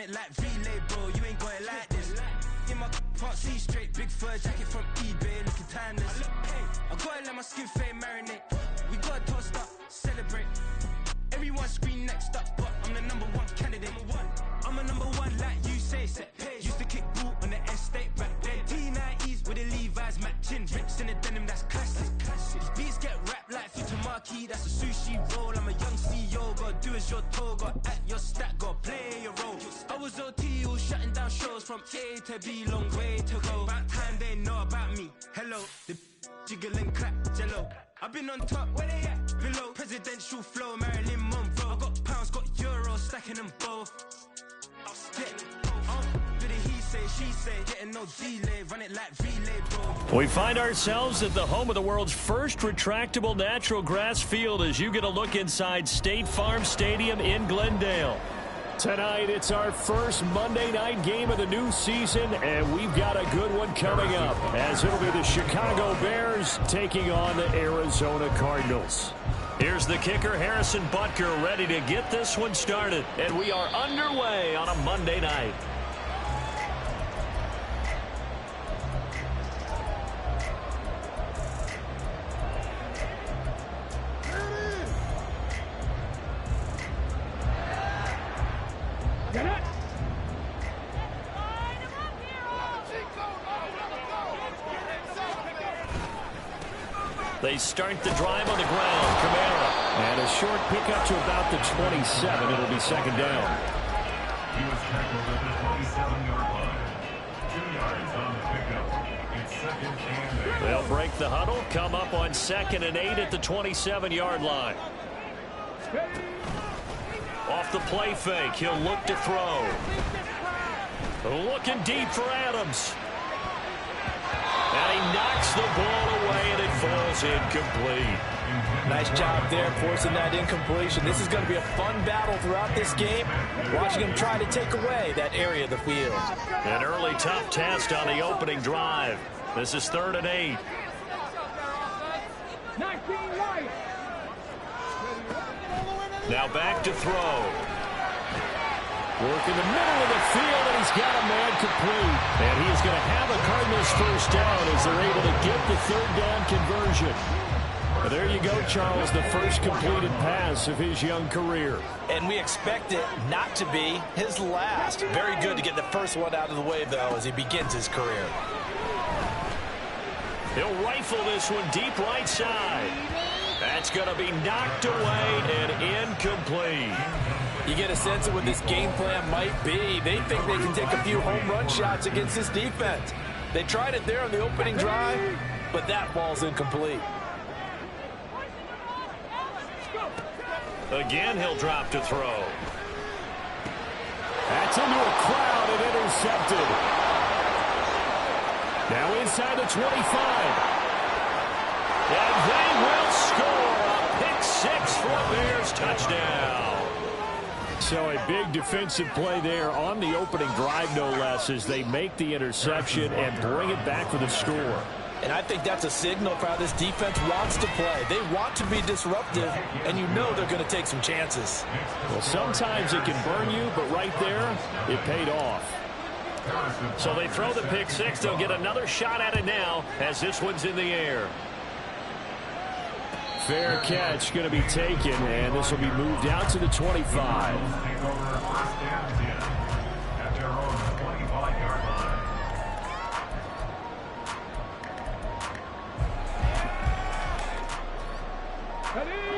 it like relay, bro. You ain't got it like this. In my can't see straight, big fur jacket from eBay, looking timeless. I gotta let my skin fade marinate. We gotta toast up, celebrate. Everyone scream next up, but I'm the #1 candidate. I'm a #1 like you say. Used to kick boot on the estate back then. T90s with the Levi's matching. Rips in the denim, that's classic. These beats get wrapped like Futamaki, that's a sushi roll. I'm a young CEO, gotta do as you're told. Gotta act your stat, gotta play your role. I was OT, all shutting down shows from A to B, long way to go. About time they know about me. Hello, the jiggle and clap, jello. I've been on top, where they at? Below, presidential flow, Marilyn Monroe. I got pounds, got euros, stacking them both. Do the he say, she say, getting no delay, run it like relay, bro. We find ourselves at the home of the world's first retractable natural grass field as you get a look inside State Farm Stadium in Glendale. Tonight, it's our first Monday night game of the new season, and we've got a good one coming up, as it'll be the Chicago Bears taking on the Arizona Cardinals. Here's the kicker, Harrison Butker, ready to get this one started, and we are underway on a Monday night. They start the drive on the ground. Kamara. And a short pickup to about the 27. It'll be second down. He was tackled at the 27-yard line. 2 yards on the pickup. It's second and 8. They'll break the huddle, come up on 2nd and 8 at the 27-yard line. Off the play fake, he'll look to throw. Looking deep for Adams. And he knocks the ball away, and it falls incomplete. Nice job there forcing that incompletion. This is going to be a fun battle throughout this game. Watching him try to take away that area of the field. An early tough test on the opening drive. This is 3rd and 8. Now back to throw. Work in the middle of the field, and he's got a man complete. And he is going to have a Cardinals first down as they're able to get the 3rd down conversion. But there you go, Charles, the first completed pass of his young career. And we expect it not to be his last. Very good to get the first one out of the way, though, as he begins his career. He'll rifle this one deep right side. That's going to be knocked away and incomplete. You get a sense of what this game plan might be. They think they can take a few home run shots against this defense. They tried it there on the opening drive, but that ball's incomplete. Again, he'll drop to throw. That's into a crowd and intercepted. Now inside the 25. And they will score a pick six for a Bears touchdown. So a big defensive play there on the opening drive, no less, as they make the interception and bring it back for the score. And I think that's a signal for how this defense wants to play. They want to be disruptive, and you know they're going to take some chances. Well, sometimes it can burn you, but right there, it paid off. So they throw the pick six. They'll get another shot at it now as this one's in the air. Fair catch going to be taken, and this will be moved out to the 25.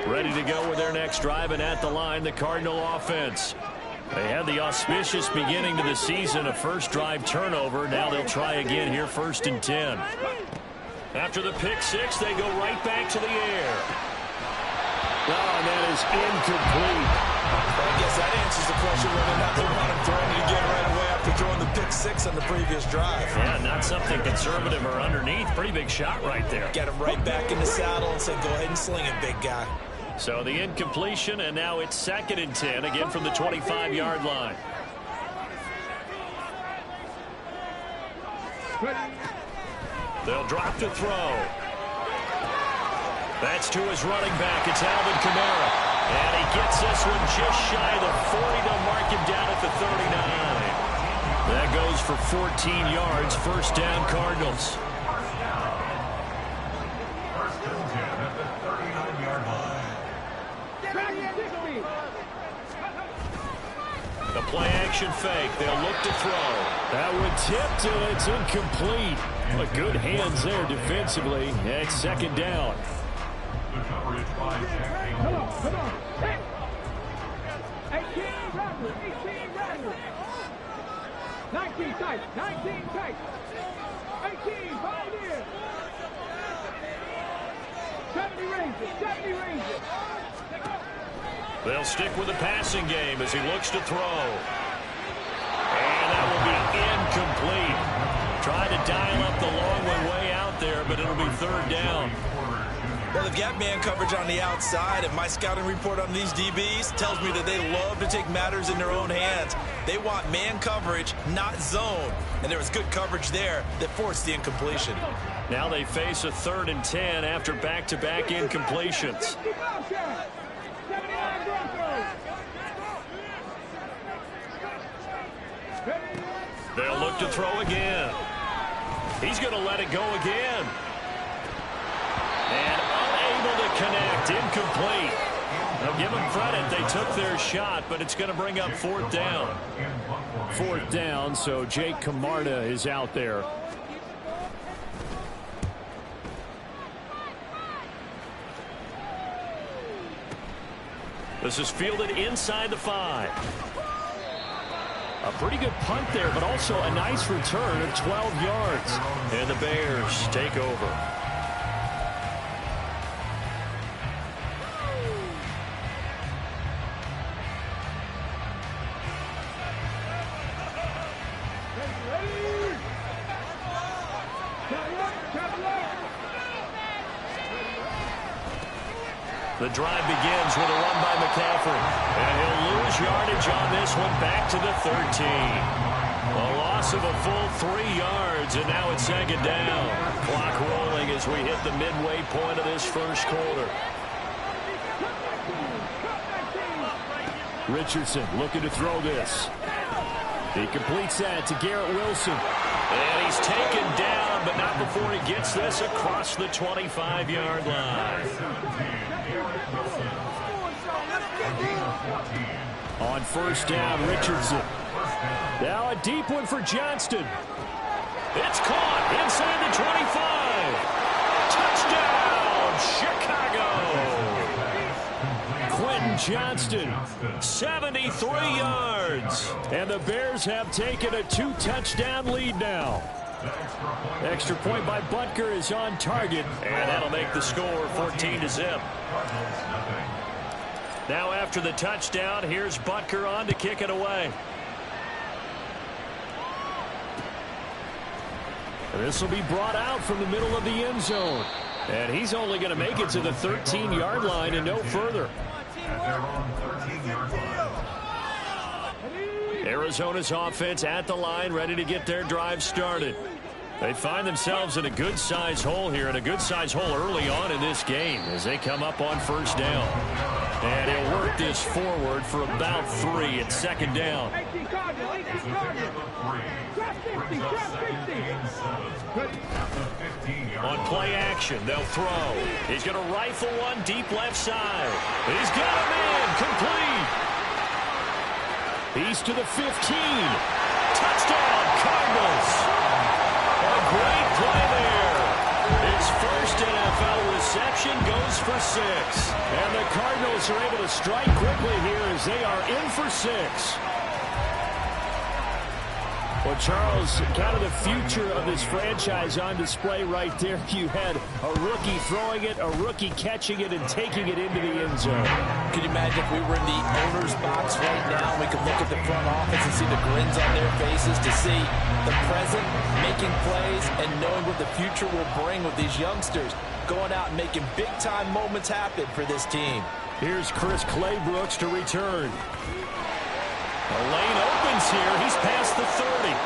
Ready to go with their next drive, and at the line, the Cardinal offense. They had the auspicious beginning to the season, a first drive turnover. Now they'll try again here, 1st and 10. After the pick six, they go right back to the air. Oh, and that is incomplete. I guess that answers the question whether or not they want him throwing it again right away after throwing the pick six on the previous drive. Yeah, not something conservative or underneath. Pretty big shot right there. Get him right back in the saddle and say, go ahead and sling it, big guy. So the incompletion, and now it's 2nd and 10, again from the 25-yard line. They'll drop to throw. That's to his running back. It's Alvin Kamara. And he gets this one just shy of the 40. They'll mark him down at the 39. for 14 yards. First down, Cardinals. First and 10 at the 39-yard line. The play-action fake. They'll look to throw. That one tipped, and it's incomplete. But good hands there defensively. It's second down. The coverage by Jack Campbell. Come on. 18 Raptors. 18 Raptors. 19 tight. 19 tight. 18 Pioneers. 70 Rangers. 70 Rangers. They'll stick with the passing game as he looks to throw. And that will be incomplete. Trying to dial up the long way out there, but it'll be third down. Well, they've got man coverage on the outside, and my scouting report on these DBs tells me that they love to take matters in their own hands. They want man coverage, not zone. And there was good coverage there that forced the incompletion. Now they face a 3rd and 10 after back-to-back incompletions. They'll look to throw again. He's going to let it go again. And unable to connect. Incomplete. Now give them credit. They took their shot, but it's going to bring up 4th down. 4th down, so Jake Camarda is out there. This is fielded inside the 5. A pretty good punt there, but also a nice return of 12 yards. And the Bears take over. The drive begins with a run by McCaffrey. And he'll lose yardage on this one back to the 13. A loss of a full 3 yards, and now it's second down. Clock rolling as we hit the midway point of this first quarter. Richardson looking to throw this. He completes that to Garrett Wilson. And he's taken down, but not before he gets this across the 25-yard line. On first down, Richardson. Now a deep one for Johnston. It's caught inside the 25. Touchdown, Chicago. Quentin Johnston, 73 yards. And the Bears have taken a 2-touchdown lead now. Extra point by Butker is on target, and that'll make the score 14-0. Now after the touchdown, here's Butker on to kick it away. And this will be brought out from the middle of the end zone. And he's only going to make it to the 13-yard line and no further. Arizona's offense at the line, ready to get their drive started. They find themselves in a good-sized hole here, and a good-sized hole early on in this game as they come up on first down. And he'll work this forward for about 3 at second down. On play action, they'll throw. He's going to rifle one deep left side. He's got him in, complete. He's to the 15. Touchdown, Cardinals. A great play there. His first NFL reception goes for 6. And the Cardinals are able to strike quickly here as they are in for 6. Well, Charles, kind of the future of this franchise on display right there. You had a rookie throwing it, a rookie catching it, and taking it into the end zone. Can you imagine if we were in the owner's box right now, we could look at the front office and see the grins on their faces, to see the present making plays and knowing what the future will bring with these youngsters going out and making big-time moments happen for this team. Here's Chris Claybrooks to return. The lane opens here. He's past the 30.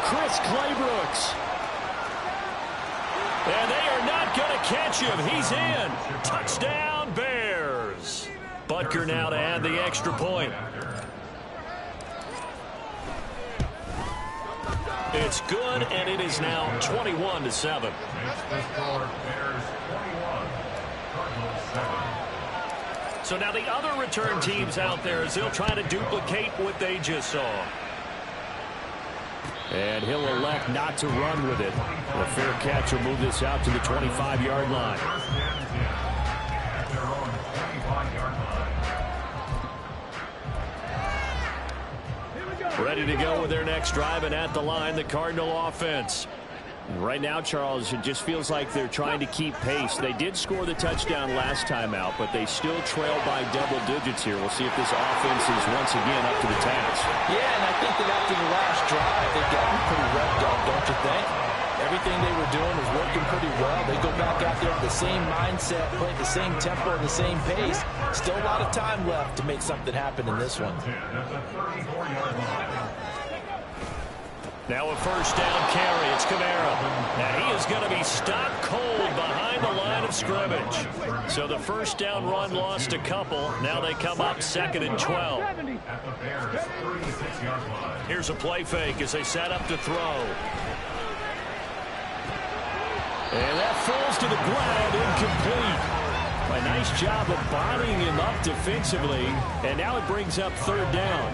Chris Claybrooks. And they are not going to catch him. He's in. Touchdown, Bears. Butker now to add the extra point. It's good, and it is now 21-7. Makes the score Bears 21, Cardinals 7. So now the other return teams out there as they'll try to duplicate what they just saw. And he'll elect not to run with it. The fair catch will move this out to the 25-yard line. First and 10 at their own 25-yard line. Ready to go with their next drive, and at the line, the Cardinal offense. Right now, Charles, it just feels like they're trying to keep pace. They did score the touchdown last time out, but they still trail by double digits here. We'll see if this offense is once again up to the task. Yeah, and I think that after the last drive, they've gotten pretty revved up, don't you think? Everything they were doing was working pretty well. They go back out there with the same mindset, play at the same tempo, and the same pace. Still a lot of time left to make something happen in this one. At the 34-yard line. Now a first down carry. It's Kamara. And he is going to be stopped cold behind the line of scrimmage. So the first down run lost a couple. Now they come up 2nd and 12. At the Bears 36-yard line. Here's a play fake as they set up to throw. And that falls to the ground, incomplete. A nice job of bodying him up defensively. And now it brings up 3rd down.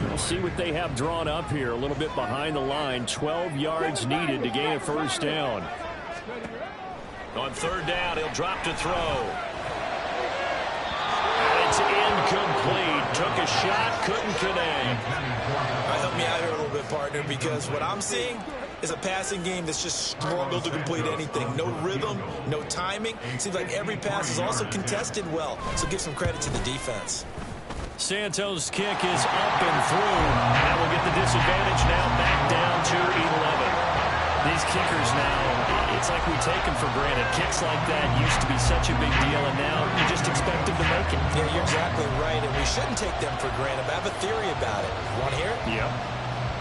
We'll see what they have drawn up here. A little bit behind the line. 12 yards needed to gain a first down. On 3rd down, he'll drop to throw. And it's incomplete. Took a shot, couldn't connect. Help me out here a little bit, partner, because what I'm seeing is a passing game that's just struggled to complete anything. No rhythm, no timing. Seems like every pass is also contested well. So give some credit to the defense. Santos' kick is up and through. That will get the disadvantage now back down to 11. These kickers now, it's like we take them for granted. Kicks like that used to be such a big deal, and now you just expect them to make it. Yeah, you're exactly right, and we shouldn't take them for granted. But I have a theory about it. You want to hear it? Yep.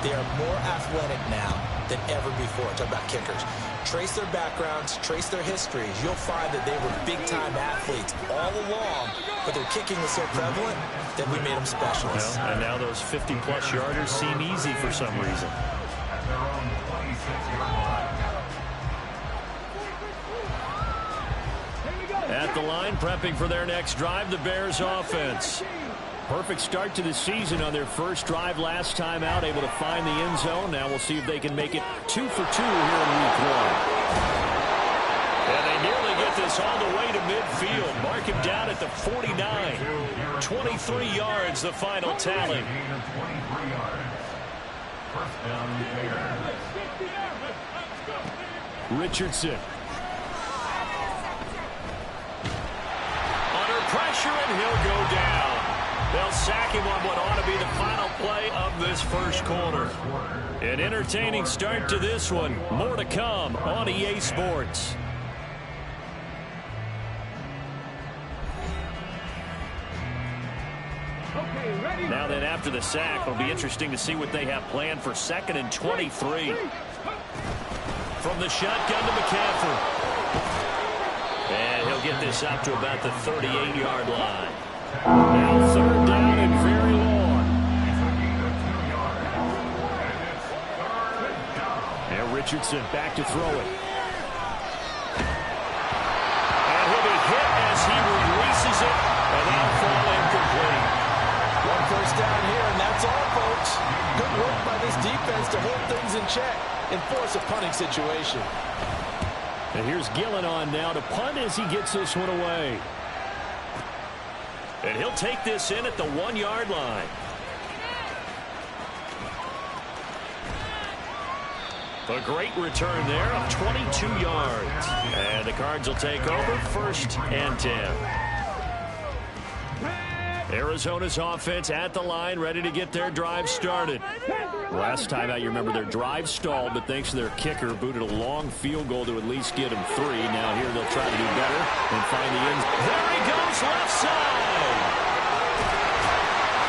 They are more athletic now than ever before. Talk about kickers. Trace their backgrounds, trace their histories. You'll find that they were big-time athletes all along, but their kicking was so prevalent that we made them specialists. Well, and now those 50-plus yarders seem easy for some reason. At their own 26-yard line. At the line, prepping for their next drive, the Bears offense. Perfect start to the season on their first drive last time out, able to find the end zone. Now we'll see if they can make it 2 for 2 here in week 1. And they nearly get this all the way to midfield. Mark him down at the 49. 23 yards, the final tally. Gain of 23 yards. First down, Bears. Richardson. Under pressure, and he'll go down. They'll sack him on what ought to be the final play of this first quarter. An entertaining start to this one. More to come on EA Sports. Now then, after the sack, it'll be interesting to see what they have planned for 2nd and 23. From the shotgun to McCaffrey. And he'll get this up to about the 38-yard line. Now 3rd down and very long. And Richardson back to throw it. And he'll be hit as he releases it, and that'll fall incomplete. One first down here, and that's all, folks. Good work by this defense to hold things in check and force a punting situation. And here's Gillen on now to punt as he gets this one away. And he'll take this in at the 1-yard line. A great return there of 22 yards. And the Cards will take over 1st and 10. Arizona's offense at the line, ready to get their drive started. Last time out, you remember their drive stalled, but thanks to their kicker, booted a long field goal to at least get them 3. Now here they'll try to do better and find the end. There he goes, left side.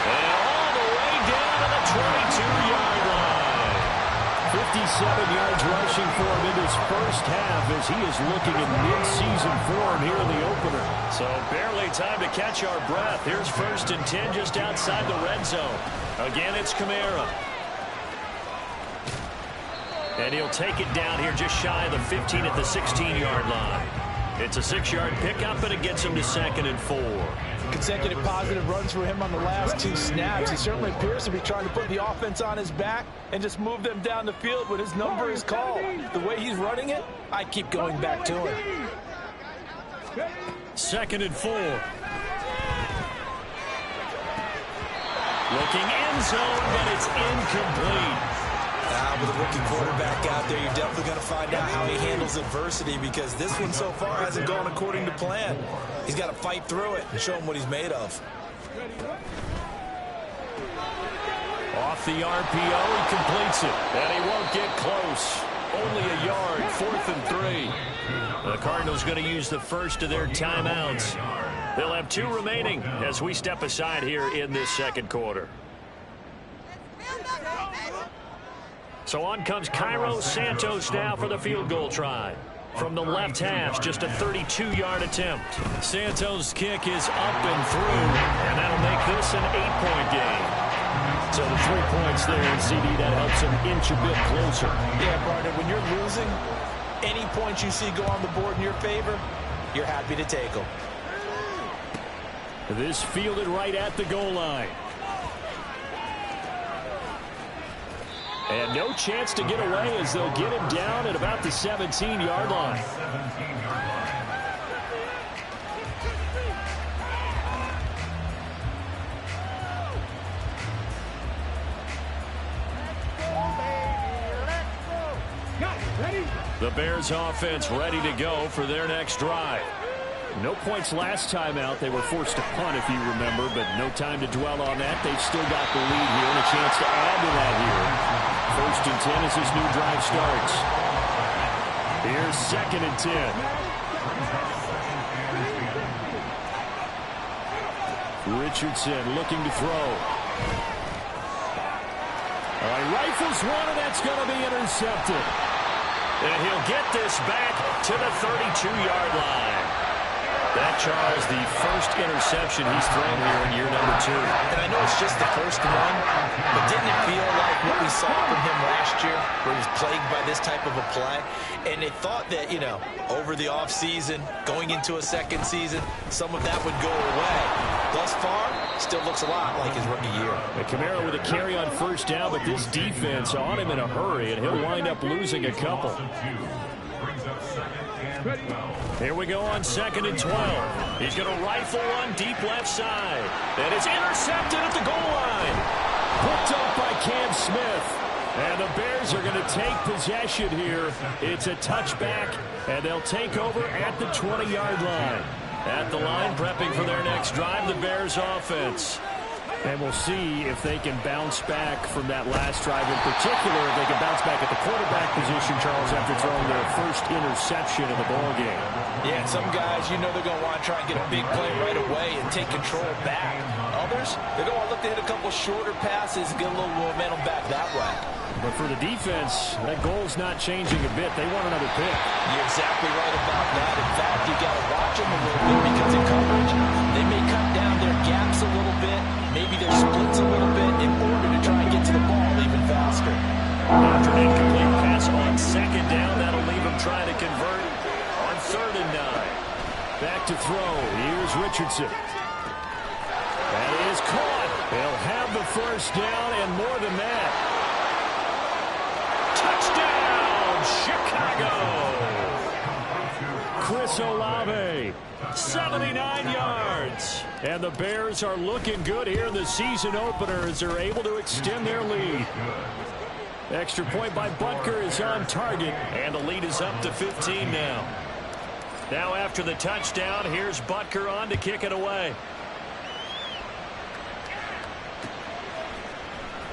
And all the way down to the 22-yard line. 57 yards rushing for him in his first half as he is looking in mid-season form here in the opener. So barely time to catch our breath. Here's 1st and 10 just outside the red zone. Again, it's Kamara. And he'll take it down here just shy of the 15 at the 16-yard line. It's a 6-yard pickup, and it gets him to 2nd and 4. Consecutive positive runs for him on the last 2 snaps. He certainly appears to be trying to put the offense on his back and just move them down the field when his number is called. The way he's running it, I keep going back to him. 2nd and 4. Looking end zone, but it's incomplete. With a rookie quarterback out there, you're definitely going to find out how he handles adversity, because this one so far hasn't gone according to plan. He's got to fight through it and show him what he's made of. Off the RPO, he completes it, and he won't get close. Only a yard, 4th and 3. The Cardinals going to use the first of their timeouts. They'll have 2 remaining as we step aside here in this 2nd quarter. So on comes Cairo Santos now for the field goal try. From the left hash, just a 32-yard attempt. Santos' kick is up and through, and that'll make this an 8-point game. So the 3 points there, and CD, that helps him inch a bit closer. Yeah, partner, when you're losing, any points you see go on the board in your favor, you're happy to take them. This fielded right at the goal line. And no chance to get away as they'll get him down at about the 17-yard line. The Bears offense ready to go for their next drive. No points last time out. They were forced to punt, if you remember, but no time to dwell on that. They've still got the lead here and a chance to add to that here. 1st and 10 as this new drive starts. Here's 2nd and 10. Richardson looking to throw. He rifles one, and that's going to be intercepted. And he'll get this back to the 32-yard line. That, Charles, the first interception he's thrown here in year number 2. And I know it's just the first one, but didn't it feel like what we saw from him last year, where he was plagued by this type of a play? And they thought that, you know, over the offseason, going into a 2nd season, some of that would go away. Thus far, still looks a lot like his rookie year. Camaro with a carry on 1st down, but this defense on him in a hurry, and he'll wind up losing a couple. Here we go on 2nd and 12. He's going to rifle one deep left side. And it's intercepted at the goal line. Picked up by Cam Smith. And the Bears are going to take possession here. It's a touchback, and they'll take over at the 20-yard line. At the line, prepping for their next drive, the Bears offense. And we'll see if they can bounce back from that last drive. In particular, if they can bounce back at the quarterback position, Charles, after throwing their first interception of the ballgame. Yeah, some guys, you know they're going to want to try and get a big play right away and take control back. Others, they're going to look to hit a couple shorter passes and get a little momentum back that way. But for the defense, that goal's not changing a bit. They want another pick. You're exactly right about that. In fact, you got to watch them a little bit, because in coverage, they may cut down their gaps a little bit, maybe their splits a little bit, in order to try and get to the ball even faster. After an incomplete pass on 2nd down, that'll leave them trying to convert on 3rd and 9. Back to throw. Here's Richardson. That is caught. They'll have the 1st down and more than that. Touchdown, Chicago! Chris Olave, 79 yards. And the Bears are looking good here in the season opener as they're able to extend their lead. Extra point by Butker is on target, and the lead is up to 15 now. Now after the touchdown, here's Butker on to kick it away.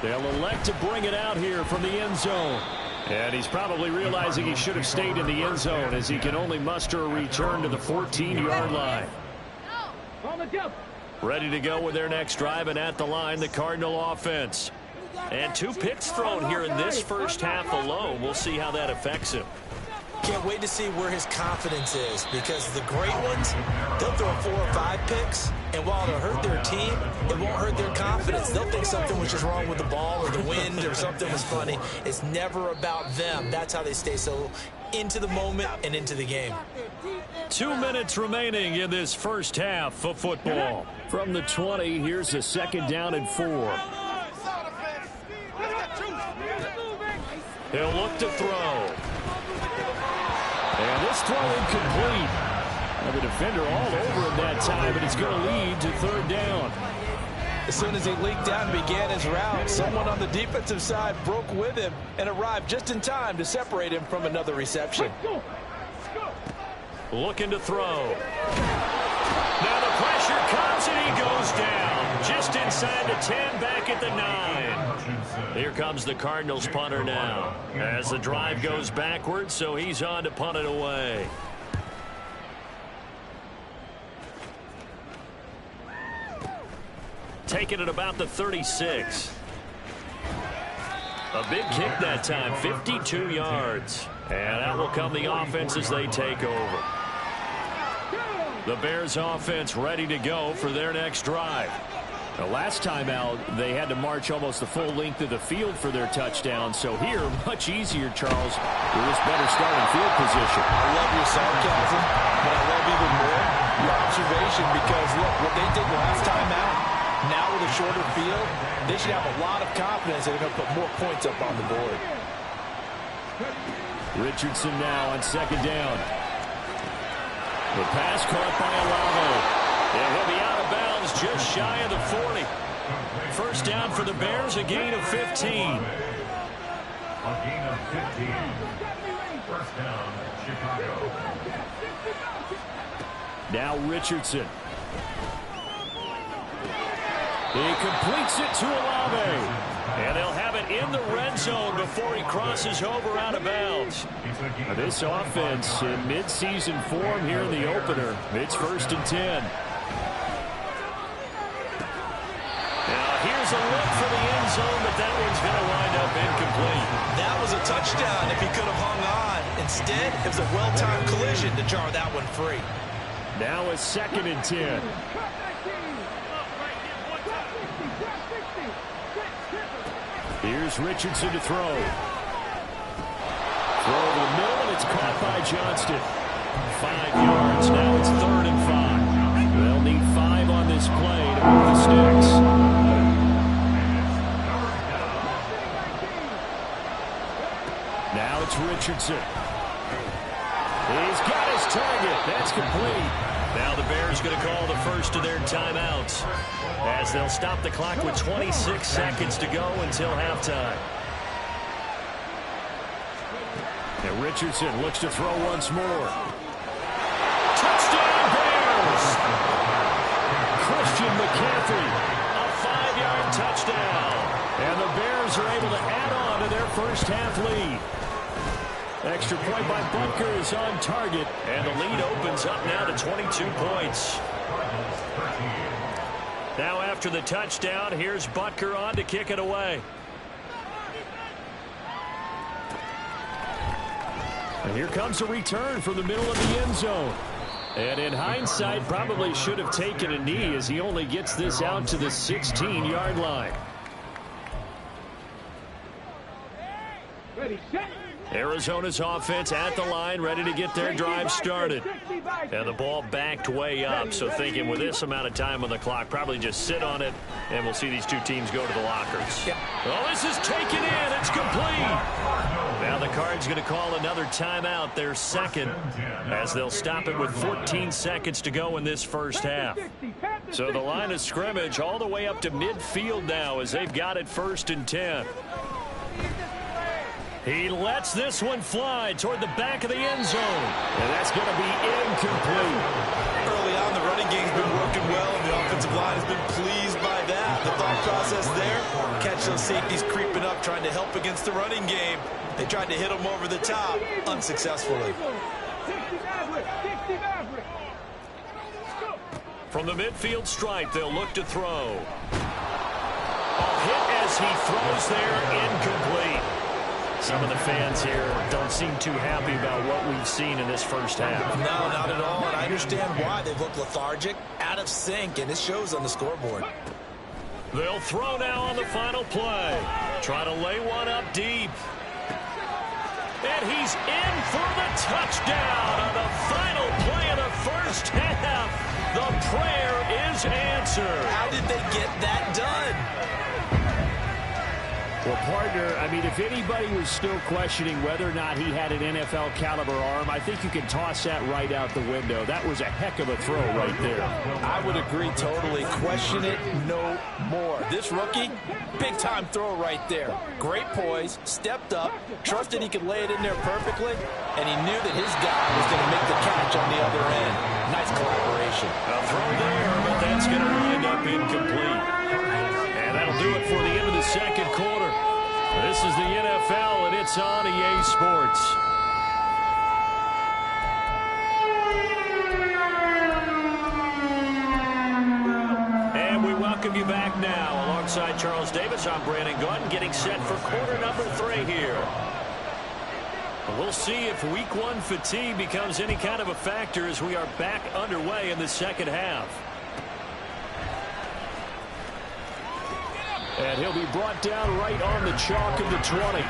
They'll elect to bring it out here from the end zone. And he's probably realizing he should have stayed in the end zone, as he can only muster a return to the 14-yard line. Ready to go with their next drive, and at the line, the Cardinal offense. And 2 picks thrown here in this first half alone. We'll see how that affects him. Can't wait to see where his confidence is, because the great ones, they'll throw 4 or 5 picks, and while it'll hurt their team, it won't hurt their confidence. They'll think something was just wrong with the ball or the wind or something was funny. It's never about them. That's how they stay so into the moment and into the game. 2 minutes remaining in this first half of football. From the 20, here's a 2nd down and 4. He'll look to throw. And this throw incomplete. The defender all over him that time, but it's going to lead to 3rd down. As soon as he leaked out and began his route, someone on the defensive side broke with him and arrived just in time to separate him from another reception. Looking to throw. Now the pressure comes and he goes down. Just inside the 10, back at the 9. Here comes the Cardinals punter now. As the drive goes backwards, so he's on to punt it away. Taking it about the 36. A big kick that time, 52 yards. And out will come the offense as they take over. The Bears offense ready to go for their next drive. The last time out, they had to march almost the full length of the field for their touchdown. So here, much easier, Charles, with this better starting field position. I love your sarcasm, but I love even more your observation, because, look, what they did last time out, now with a shorter field, they should have a lot of confidence that they're going to put more points up on the board. Richardson now on 2nd down. The pass caught by Olave. And he'll be out of bounds just shy of the 40. 1st down for the Bears, a gain of 15. A gain of 15. 1st down, Chicago. Now Richardson. He completes it to Olave. And they'll have it in the red zone before he crosses over out of bounds. This offense in mid-season form here in the opener. It's 1st and 10. Now here's a look for the end zone, but that one's going to wind up incomplete. That was a touchdown if he could have hung on. Instead, it was a well-timed collision to jar that one free. Now a 2nd and 10. Here's Richardson to throw. Throw over the middle, and it's caught by Johnston. 5 yards. Now it's 3rd and 5. They'll need 5 on this play to move the sticks. Now it's Richardson. He's got his target. That's complete. Now the Bears going to call the first of their timeouts, as they'll stop the clock with 26 seconds to go until halftime. And Richardson looks to throw once more. Touchdown Bears! Christian McCaffrey, a 5-yard touchdown. And the Bears are able to add on to their first half lead. Extra point by Butker is on target, and the lead opens up now to 22 points. Now after the touchdown, here's Butker on to kick it away. And here comes a return from the middle of the end zone. And in hindsight, probably should have taken a knee, as he only gets this out to the 16-yard line. Ready, set. Arizona's offense at the line, ready to get their drive started. And the ball backed way up, so thinking with this amount of time on the clock, probably just sit on it, and we'll see these two teams go to the lockers. Well, this is taken in. It's complete. Now the Cards going to call another timeout, their 2nd, as they'll stop it with 14 seconds to go in this first half. So the line of scrimmage all the way up to midfield now, as they've got it 1st and 10. He lets this one fly toward the back of the end zone. And that's going to be incomplete. Early on, the running game's been working well, and the offensive line has been pleased by that. The thought process there, catch those safeties creeping up, trying to help against the running game. They tried to hit them over the top, unsuccessfully. From the midfield stripe, they'll look to throw. A hit as he throws there, incomplete. Some of the fans here don't seem too happy about what we've seen in this first half. No, not at all, and I understand why. They've looked lethargic, out of sync, and it shows on the scoreboard. They'll throw now on the final play. Try to lay one up deep. And he's in for the touchdown on the final play of the first half. The prayer is answered. How did they get that done? Well, partner, I mean, if anybody was still questioning whether or not he had an NFL caliber arm, I think you can toss that right out the window. That was a heck of a throw right there. I would agree totally. Question it no more. This rookie, big-time throw right there. Great poise, stepped up, trusted he could lay it in there perfectly, and he knew that his guy was going to make the catch on the other end. Nice collaboration. A throw there, but that's going to wind up incomplete. And that'll do it for the end of the second quarter. This is the NFL, and it's on EA Sports. And we welcome you back now. Alongside Charles Davis, I'm Brandon Gaudin, getting set for quarter number 3 here. We'll see if week 1 fatigue becomes any kind of a factor as we are back underway in the second half. And he'll be brought down right on the chalk of the 20.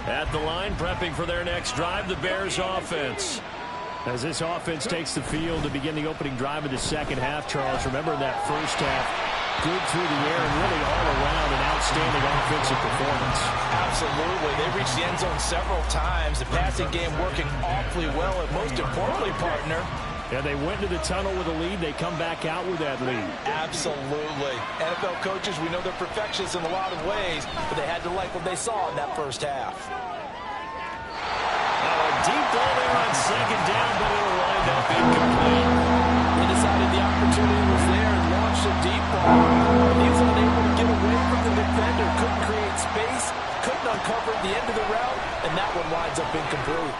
At the line, prepping for their next drive, the Bears offense. As this offense takes the field to begin the opening drive of the second half, Charles, remember that first half, good through the air and really all around an outstanding offensive performance. Absolutely. They reached the end zone several times. The passing game working awfully well, and most importantly, partner, yeah, they went to the tunnel with a lead. They come back out with that lead. absolutely. NFL coaches, we know they're perfectionists in a lot of ways, but they had to like what they saw in that first half. Now a deep ball there on second down, but it'll wind up incomplete. He decided the opportunity was there and launched a deep ball. He was unable to get away from the defender, couldn't create space, couldn't uncover the end of the route, and that one winds up incomplete.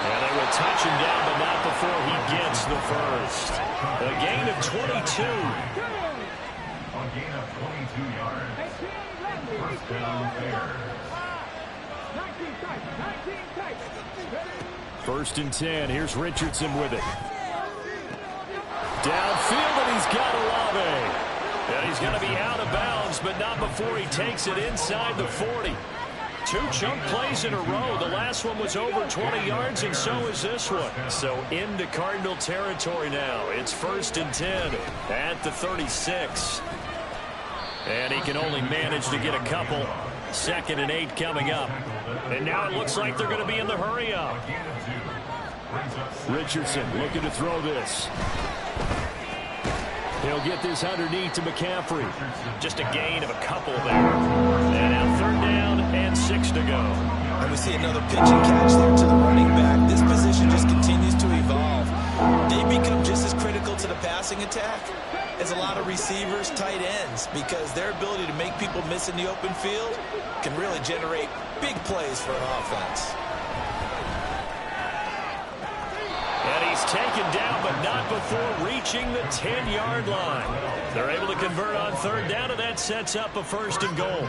And they will touch him down, but not before he gets the first. A gain of 22. A gain of 22 yards. First down, Bears. 1st and 10. Here's Richardson with it. Downfield, and he's got Olave. And he's going to be out of bounds, but not before he takes it inside the 40. 2 chunk plays in a row. The last one was over 20 yards, and so is this one. So into Cardinal territory now. It's 1st and 10 at the 36. And he can only manage to get a couple. 2nd and 8 coming up. And now it looks like they're going to be in the hurry up. Richardson looking to throw this. He'll get this underneath to McCaffrey. Just a gain of a couple there. And now 3rd down and 6 to go. And we see another pitch and catch there to the running back. This position just continues to evolve. They become just as critical to the passing attack as a lot of receivers, tight ends, because their ability to make people miss in the open field can really generate big plays for an offense. And he's taken down, but not before reaching the 10-yard line. They're able to convert on 3rd down, and that sets up a 1st and goal.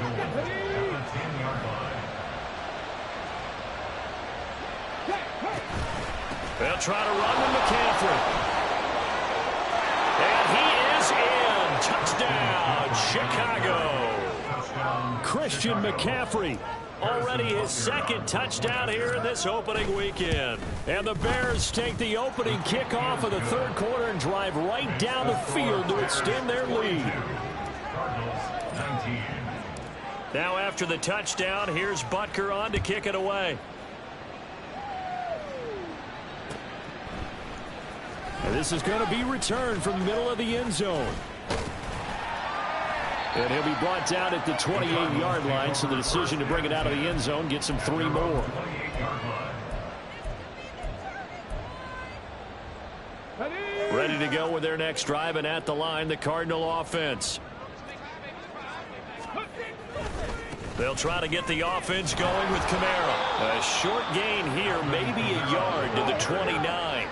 They'll try to run with McCaffrey. And he is in. Touchdown, Chicago. Christian McCaffrey. Already his 2nd touchdown here in this opening weekend. And the Bears take the opening kickoff of the 3rd quarter and drive right down the field to extend their lead. Now after the touchdown, here's Butker on to kick it away. And this is going to be returned from the middle of the end zone. And he'll be brought down at the 28-yard line, so the decision to bring it out of the end zone gets him 3 more. Ready to go with their next drive, and at the line, the Cardinal offense. They'll try to get the offense going with Kamara. A short gain here, maybe a yard to the 29.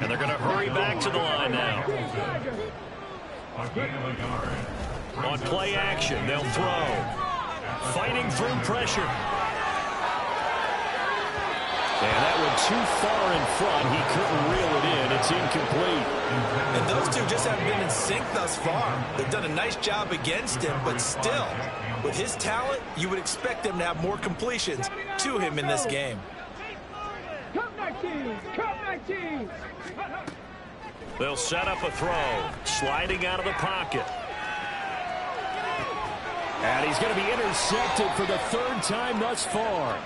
And they're going to hurry back to the line now. A gain of a yard. On play action, they'll throw. Fighting through pressure. And that one too far in front. He couldn't reel it in. It's incomplete. And those two just haven't been in sync thus far. They've done a nice job against him, but still, with his talent, you would expect them to have more completions to him in this game. Come 19! Come 19! They'll set up a throw. Sliding out of the pocket. And he's going to be intercepted for the third time thus far.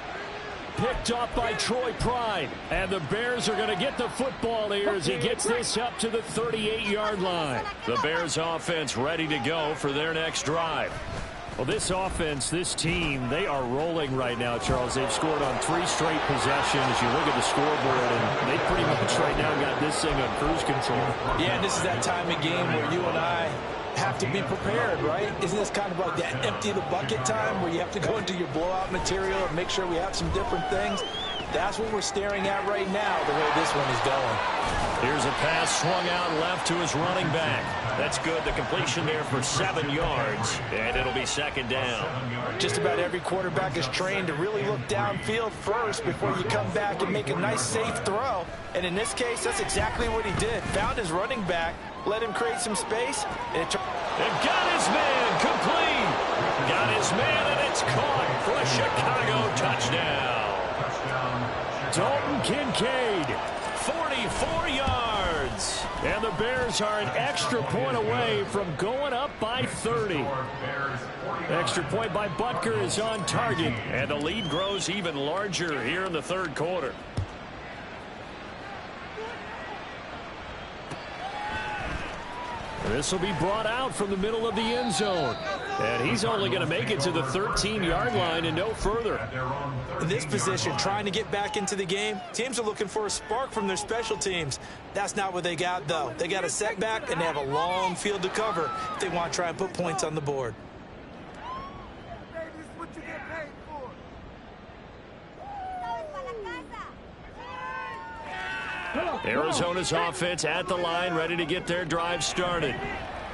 Picked up by Troy Pride. And the Bears are going to get the football here as he gets this up to the 38-yard line. The Bears offense ready to go for their next drive. Well, this offense, this team, they are rolling right now, Charles. They've scored on 3 straight possessions. You look at the scoreboard, and they pretty much right now got this thing on cruise control. Yeah, and this is that time of game where you and I have to be prepared, right? Isn't this kind of like that empty the bucket time where you have to go into your blowout material and make sure we have some different things? That's what we're staring at right now, the way this one is going. Here's a pass swung out left to his running back. That's good. The completion there for 7 yards, and it'll be second down. Just about every quarterback is trained to really look downfield first before you come back and make a nice, safe throw. And in this case, that's exactly what he did. Found his running back, let him create some space, and got his man complete. Got his man, and it's caught for a Chicago touchdown. Dalton Kincaid, 44 yards. And the Bears are an extra point away from going up by 30. Extra point by Butker is on target, and the lead grows even larger here in the third quarter. This will be brought out from the middle of the end zone. And he's only going to make it to the 13-yard line and no further. In this position, trying to get back into the game, teams are looking for a spark from their special teams. That's not what they got, though. They got a setback, and they have a long field to cover if they want to try and put points on the board. Arizona's offense at the line, ready to get their drive started.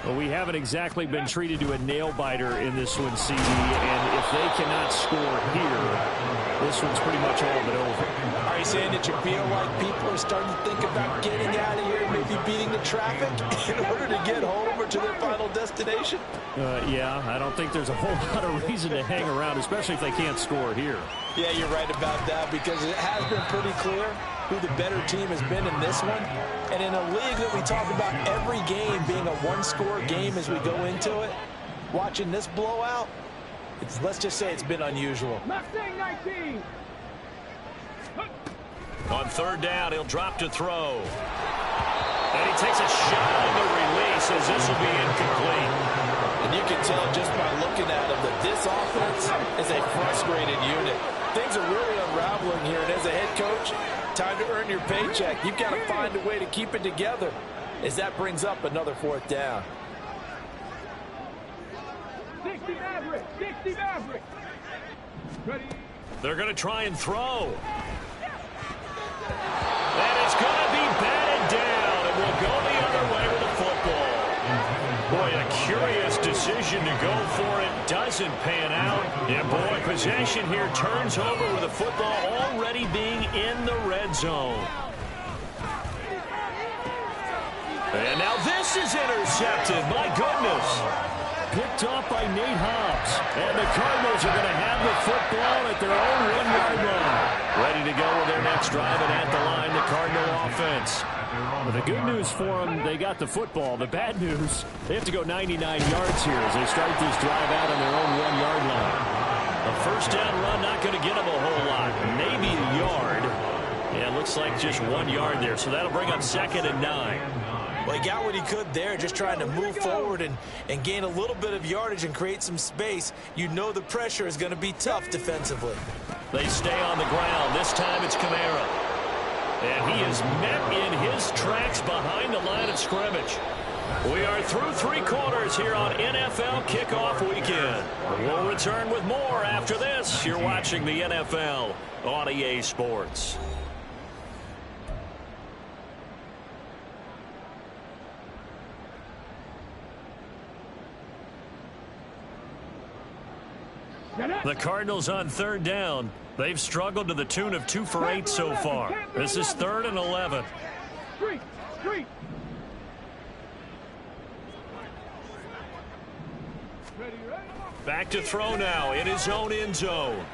Well, we haven't exactly been treated to a nail-biter in this one, CD, and if they cannot score here, this one's pretty much all but over. Are you saying that you feel like people are starting to think about getting out of here, maybe beating the traffic in order to get home or to their final destination? Yeah, I don't think there's a whole lot of reason to hang around, especially if they can't score here. Yeah, you're right about that, because it has been pretty clear who the better team has been in this one. And in a league that we talk about every game being a one-score game as we go into it, watching this blowout, let's just say it's been unusual. Mustang 19. On third down, he'll drop to throw. And he takes a shot on the release as this will be incomplete. And you can tell just by looking at him that this offense is a frustrated unit. Things are really unraveling here, and as a head coach, time to earn your paycheck. You've got to find a way to keep it together as that brings up another fourth down. 60 Maverick. 60 Maverick. Ready. They're going to try and throw. And it's going to be batted down, and we'll go the other way with the football. Boy, a curious decision to go for it. Doesn't pan out. And boy, possession here turns over with the football already being in the red zone. And now this is intercepted. My goodness. Picked off by Nate Hobbs. And the Cardinals are going to have the football at their own 1-yard line. Ready to go with their next drive, and at the line, the Cardinal offense. Well, the good news for them, they got the football. The bad news, they have to go 99 yards here as they start this drive out on their own 1-yard line. A first down run not going to get them a whole lot. Maybe a yard. Yeah, it looks like just 1 yard there, so that'll bring up 2nd and 9. Well, he got what he could there, just trying to move forward and gain a little bit of yardage and create some space. You know the pressure is going to be tough defensively. They stay on the ground. This time it's Kamara. And he is met in his tracks behind the line of scrimmage. We are through 3 quarters here on NFL Kickoff Weekend. We'll return with more after this. You're watching the NFL on EA Sports. The Cardinals on third down. They've struggled to the tune of 2 for 8 so far. This is 3rd and 11. Street. Back to throw now in his own end zone.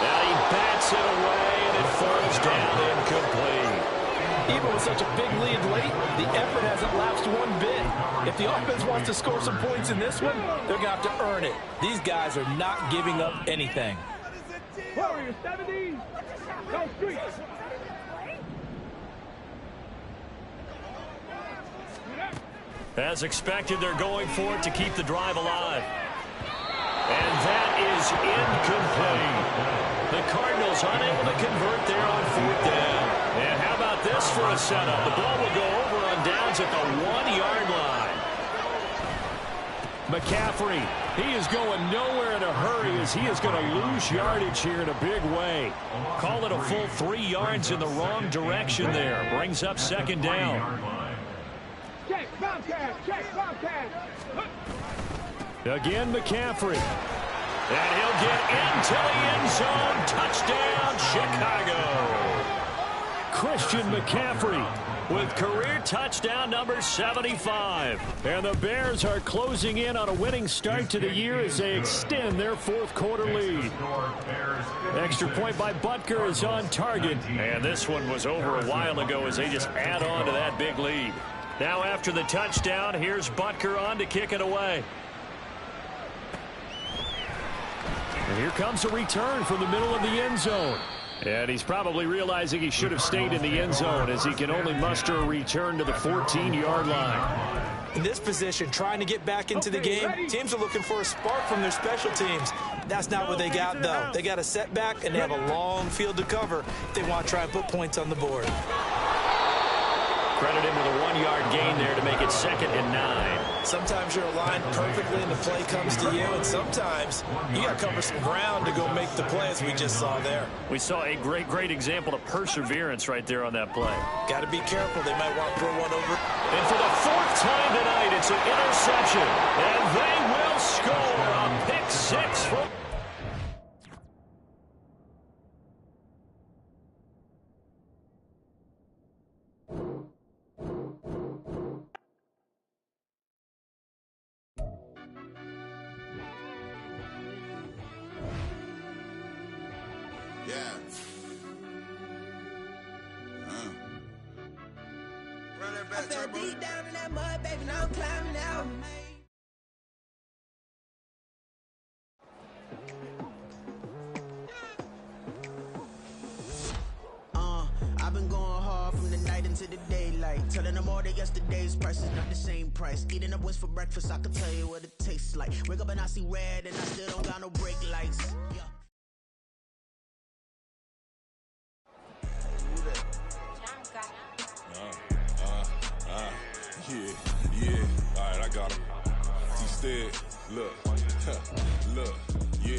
And he bats it away, and it falls down incomplete. Even with such a big lead late, the effort hasn't lapsed one bit. If the offense wants to score some points in this one, they're going to have to earn it. These guys are not giving up anything. Warriors 70. Go Street. As expected, they're going for it to keep the drive alive. And that is incomplete. The Cardinals unable to convert there on 4th down. And how about this for a setup? The ball will go over on downs at the 1-yard line. McCaffrey, he is going nowhere in a hurry as he is going to lose yardage here in a big way. Call it a full 3 yards in the wrong direction there. Brings up 2nd down. Check, Bobcat. Again, McCaffrey. And he'll get into the end zone. Touchdown, Chicago. Christian McCaffrey with career touchdown number 75. And the Bears are closing in on a winning start to the year as they extend their 4th quarter lead. Extra point by Butker is on target. And this one was over a while ago as they just add on to that big lead. Now after the touchdown, here's Butker on to kick it away. And here comes a return from the middle of the end zone. And he's probably realizing he should have stayed in the end zone as he can only muster a return to the 14-yard line. In this position, trying to get back into the game, teams are looking for a spark from their special teams. That's not what they got, though. They got a setback, and they have a long field to cover if they want to try and put points on the board. Credit him with a 1-yard gain there to make it 2nd and 9. Sometimes you're aligned perfectly and the play comes to you, and sometimes you got to cover some ground to go make the play, as we just saw there. We saw a great example of perseverance right there on that play. Got to be careful. They might want to throw one over. And for the 4th time tonight, it's an interception. And they will score a pick 6 from... I fell deep down in that mud, baby, now I'm climbing out. I've been going hard from the night into the daylight, telling them all that yesterday's price is not the same price. Eating up what's for breakfast, I can tell you what it tastes like. Wake up and I see red and I still don't got no brake lights. Yeah. Yeah, all right, I got him. Instead, look, yeah.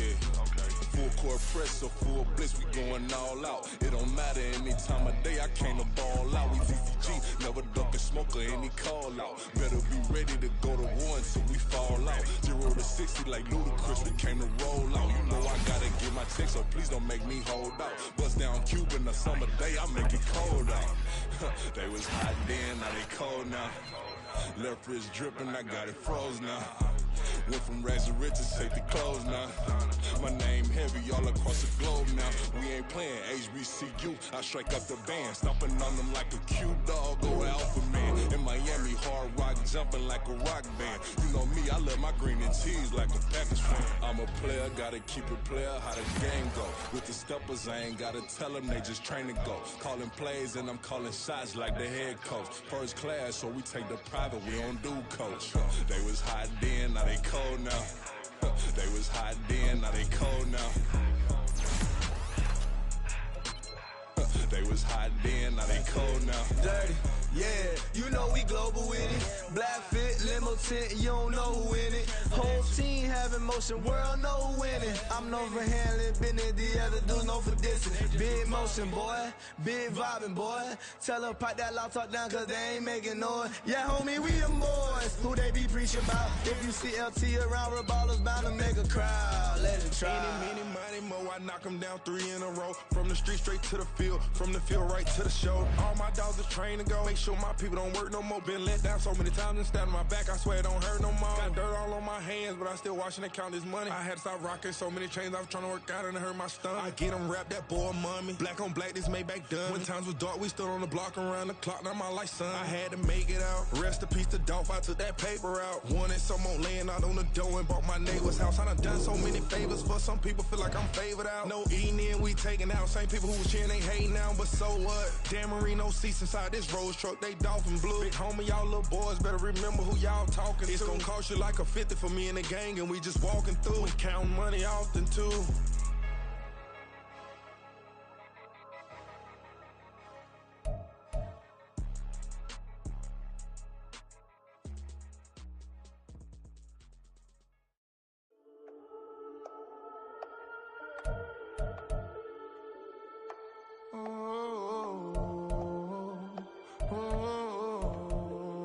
Full court press, so full blitz, we going all out. It don't matter any time of day, I came to ball out. We VCG, never duck a smoke or any call out. Better be ready to go to war until we fall out. 0 to 60 like Ludacris, we came to roll out. You know I gotta get my check, so please don't make me hold out. Bust down Cuban a summer day, I make it cold out. They was hot then, now they cold now. Left wrist dripping, I got it froze now. Went from rags to riches, take the clothes now. My name heavy all across the globe now. We ain't playing HBCU, I strike up the band. Stomping on them like a cute dog or alpha man. In Miami, hard rock jumping like a rock band. You know me, I love my green and cheese like a Packers fan. I'm a player, gotta keep it player, how the game go. With the steppers, I ain't gotta tell them, they just train to go. Calling plays and I'm calling shots like the head coach. First class, so we take the private, we don't do coach. They was hot then, now they cold now. They was hot then, now they cold now. They was hot then, now they cold now. Dirty, yeah, you know we global with it. Black fit, limo tent, you don't know who in it. Whole team having motion, world know who winning. I'm known for handling business, the other dudes know for dissing. Big motion, boy, big vibing, boy. Tell her pipe that loud talk down, cause they ain't making noise. Yeah, homie, we them boys, who they be preaching about. If you see LT around, Reballers bound to make a crowd. Let it try. Any, money, mo, I knock them down 3 in a row. From the street straight to the field, from the field right to the show. All my dogs are trained to go. Make sure my people don't work no more. Been let down so many times and stand on my back, I swear it don't hurt no more. Got dirt all on my hands, but I still watching and count this money. I had to stop rocking so many chains, I was trying to work out and it hurt my stomach. I get them rap, that boy mommy. Black on black, this Maybach done. When times was dark, we stood on the block around the clock, now my life son. I had to make it out. Rest in peace to Dolph, I took that paper out. Wanted some more laying out on the dough and bought my neighbor's house. I done done so many favors, but some people feel like I'm favored out. No eating in, we taking out. Same people who was cheering, they hating now, but so what? Dan Marino seats inside this Rolls truck, they Dolphin blue. Big homie, y'all little boys better remember who y'all talking to. It's gonna cost you like a 50 for me and the gang, and we just walking through. We counting money often too.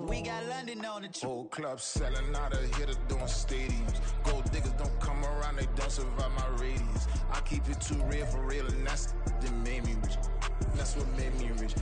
We got London on the trip. Whole club selling out of hitter doing stadiums. Gold diggers don't come around, they don't survive my radius. I keep it too real for real, and that's what made me rich. That's what made me rich.